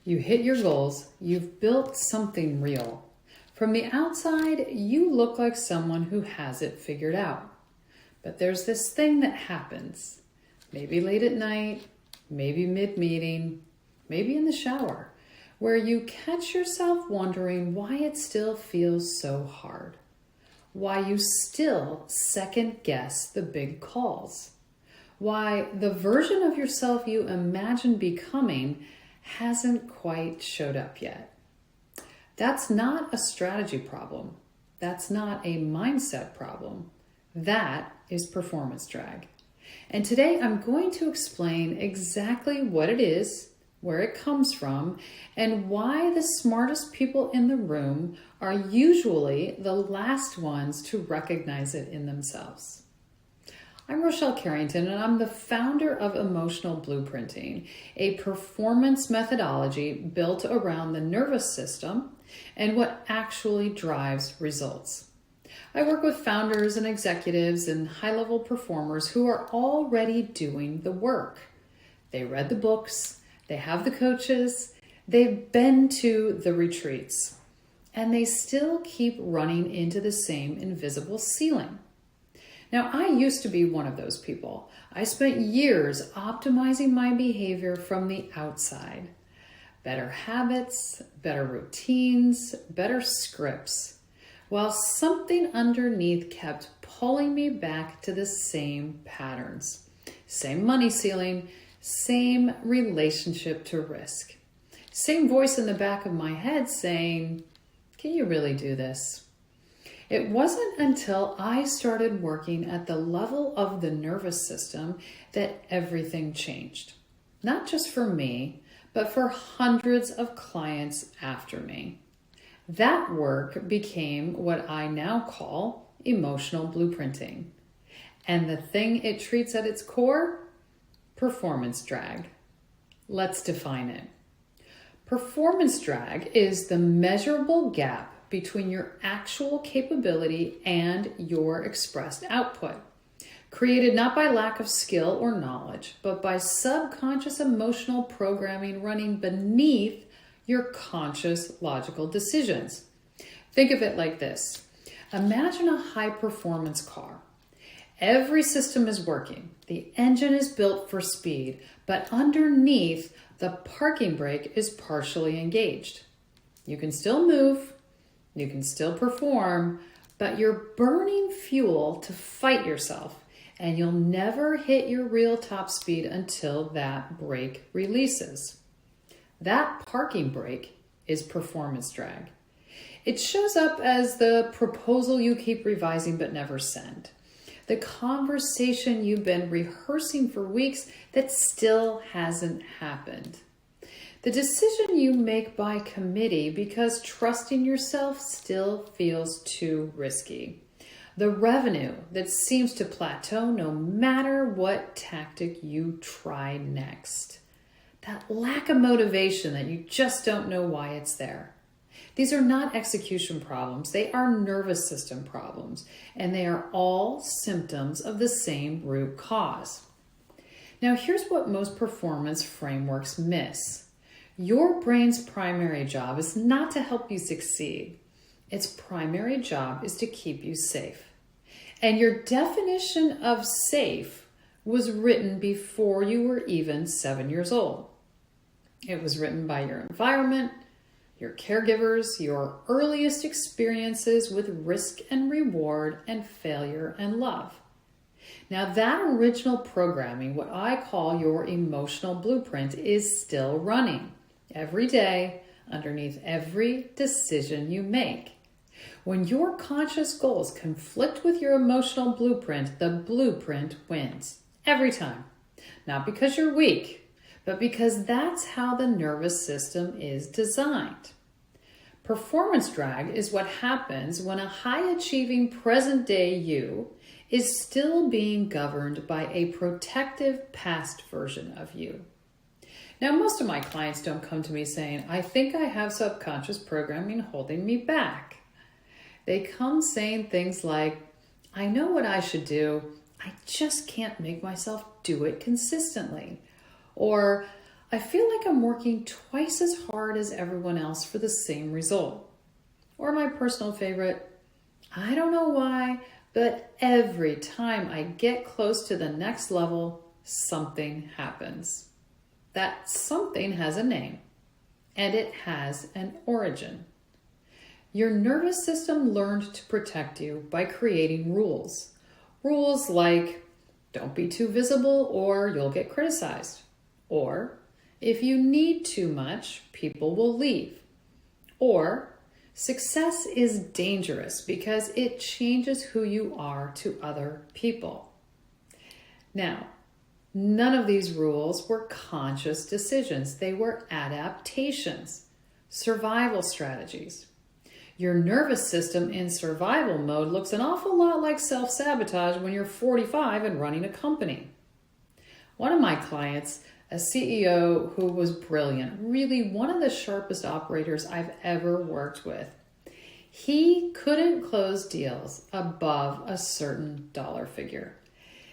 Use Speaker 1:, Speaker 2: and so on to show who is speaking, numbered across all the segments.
Speaker 1: You hit your goals, you've built something real. From the outside, you look like someone who has it figured out. But there's this thing that happens, maybe late at night, maybe mid-meeting, maybe in the shower, where you catch yourself wondering why it still feels so hard, why you still second guess the big calls, why the version of yourself you imagine becoming hasn't quite showed up yet. That's not a strategy problem. That's not a mindset problem. That is performance drag. And today I'm going to explain exactly what it is, where it comes from, and why the smartest people in the room are usually the last ones to recognize it in themselves. I'm Rochelle Carrington, and I'm the founder of Emotional Blueprinting, a performance methodology built around the nervous system and what actually drives results. I work with founders and executives and high-level performers who are already doing the work. They read the books, they have the coaches, they've been to the retreats, and they still keep running into the same invisible ceiling. Now, I used to be one of those people. I spent years optimizing my behavior from the outside. Better habits, better routines, better scripts, while something underneath kept pulling me back to the same patterns. Same money ceiling, same relationship to risk. Same voice in the back of my head saying, "Can you really do this?" It wasn't until I started working at the level of the nervous system that everything changed. Not just for me, but for hundreds of clients after me. That work became what I now call emotional blueprinting. And the thing it treats at its core? Performance drag. Let's define it. Performance drag is the measurable gap between your actual capability and your expressed output, created not by lack of skill or knowledge, but by subconscious emotional programming running beneath your conscious logical decisions. Think of it like this. Imagine a high-performance car. Every system is working. The engine is built for speed, but underneath, the parking brake is partially engaged. You can still move, you can still perform, but you're burning fuel to fight yourself, and you'll never hit your real top speed until that brake releases. That parking brake is performance drag. It shows up as the proposal you keep revising but never send. The conversation you've been rehearsing for weeks that still hasn't happened. The decision you make by committee because trusting yourself still feels too risky. The revenue that seems to plateau no matter what tactic you try next. That lack of motivation that you just don't know why it's there. These are not execution problems, they are nervous system problems, and they are all symptoms of the same root cause. Now, here's what most performance frameworks miss. Your brain's primary job is not to help you succeed. Its primary job is to keep you safe. And your definition of safe was written before you were even 7 years old. It was written by your environment, your caregivers, your earliest experiences with risk and reward and failure and love. Now that original programming, what I call your emotional blueprint, is still running every day underneath every decision you make. When your conscious goals conflict with your emotional blueprint, the blueprint wins every time. Not because you're weak, but because that's how the nervous system is designed. Performance drag is what happens when a high-achieving present-day you is still being governed by a protective past version of you. Now, most of my clients don't come to me saying, "I think I have subconscious programming holding me back." They come saying things like, "I know what I should do, I just can't make myself do it consistently." Or, I feel like I'm working twice as hard as everyone else for the same result. Or my personal favorite, I don't know why, but every time I get close to the next level, something happens. That something has a name, and it has an origin. Your nervous system learned to protect you by creating rules. Rules like, don't be too visible or you'll get criticized. Or, if you need too much, people will leave. Or, success is dangerous because it changes who you are to other people. Now, none of these rules were conscious decisions. They were adaptations, survival strategies. Your nervous system in survival mode looks an awful lot like self-sabotage when you're 45 and running a company. One of my clients, a CEO who was brilliant, really one of the sharpest operators I've ever worked with, he couldn't close deals above a certain dollar figure.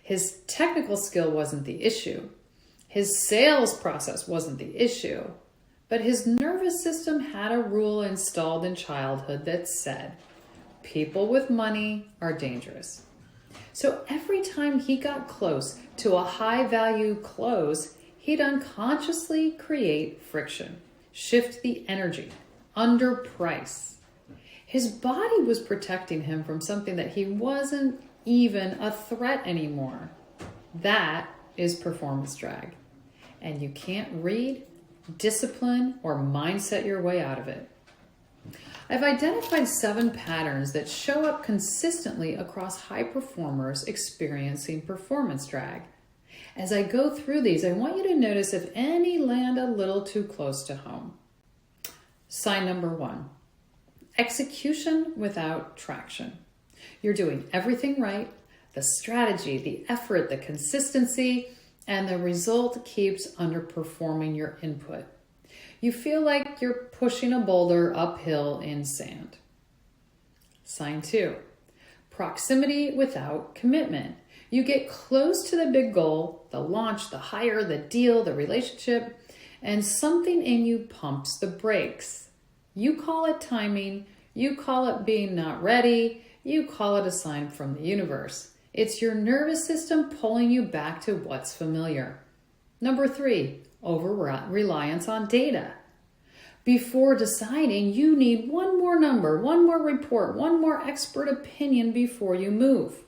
Speaker 1: His technical skill wasn't the issue. His sales process wasn't the issue. But his nervous system had a rule installed in childhood that said, people with money are dangerous. So every time he got close to a high value close, he'd unconsciously create friction, shift the energy, underprice. His body was protecting him from something that he wasn't even a threat anymore. That is performance drag. And you can't read, discipline, or mindset your way out of it. I've identified 7 patterns that show up consistently across high performers experiencing performance drag. As I go through these, I want you to notice if any land a little too close to home. Sign number 1, execution without traction. You're doing everything right, the strategy, the effort, the consistency, and the result keeps underperforming your input. You feel like you're pushing a boulder uphill in sand. Sign 2, proximity without commitment. You get close to the big goal, the launch, the hire, the deal, the relationship, and something in you pumps the brakes. You call it timing, you call it being not ready, you call it a sign from the universe. It's your nervous system pulling you back to what's familiar. Number 3, over-reliance on data. Before deciding, you need one more number, one more report, one more expert opinion before you move.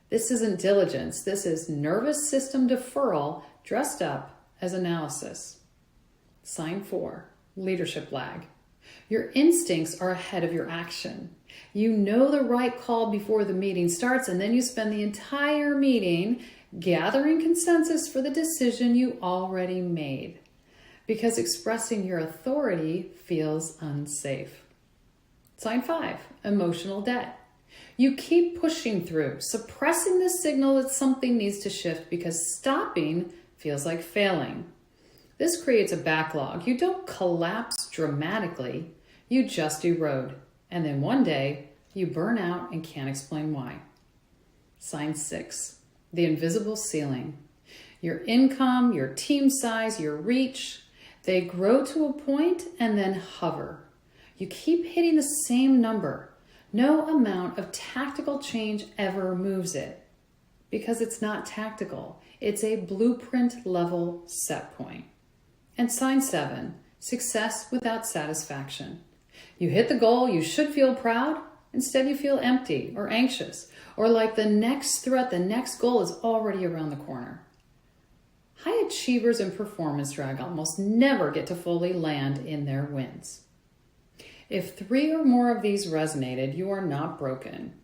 Speaker 1: This isn't diligence. This is nervous system deferral dressed up as analysis. Sign 4, leadership lag. Your instincts are ahead of your action. You know the right call before the meeting starts, and then you spend the entire meeting gathering consensus for the decision you already made, because expressing your authority feels unsafe. Sign 5, emotional debt. You keep pushing through, suppressing the signal that something needs to shift because stopping feels like failing. This creates a backlog. You don't collapse dramatically, you just erode. And then one day, you burn out and can't explain why. Sign 6, the invisible ceiling. Your income, your team size, your reach, they grow to a point and then hover. You keep hitting the same number. No amount of tactical change ever moves it because it's not tactical. It's a blueprint level set point. And sign 7, success without satisfaction. You hit the goal, you should feel proud. Instead, you feel empty or anxious or like the next threat, the next goal is already around the corner. High achievers in performance drag almost never get to fully land in their wins. If 3 or more of these resonated, you are not broken.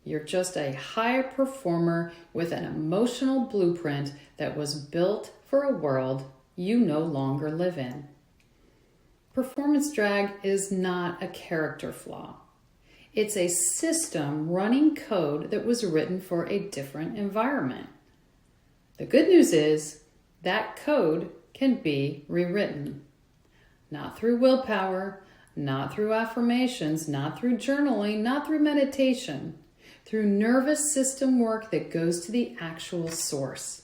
Speaker 1: You're just a high performer with an emotional blueprint that was built for a world you no longer live in. Performance drag is not a character flaw. It's a system running code that was written for a different environment. The good news is that code can be rewritten. Not through willpower, not through affirmations, not through journaling, not through meditation, through nervous system work that goes to the actual source.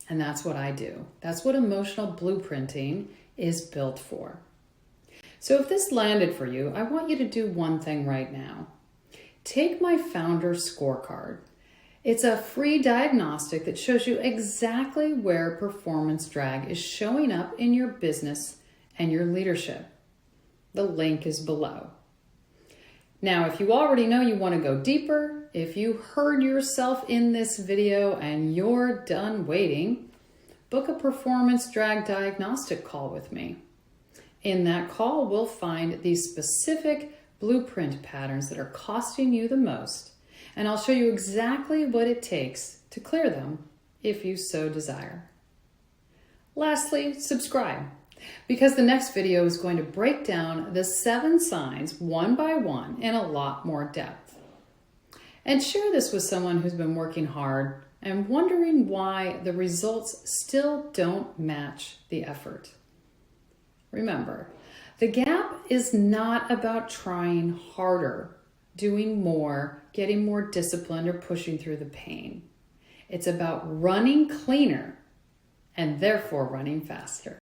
Speaker 1: And that's what I do. That's what emotional blueprinting is built for. So if this landed for you, I want you to do one thing right now. Take my founder scorecard. It's a free diagnostic that shows you exactly where performance drag is showing up in your business and your leadership. The link is below. Now, if you already know you want to go deeper, if you heard yourself in this video and you're done waiting, book a performance drag diagnostic call with me. In that call, we'll find these specific blueprint patterns that are costing you the most, and I'll show you exactly what it takes to clear them if you so desire. Lastly, subscribe, because the next video is going to break down the 7 signs one by one in a lot more depth. And share this with someone who's been working hard and wondering why the results still don't match the effort. Remember, the gap is not about trying harder, doing more, getting more disciplined, or pushing through the pain. It's about running cleaner and therefore running faster.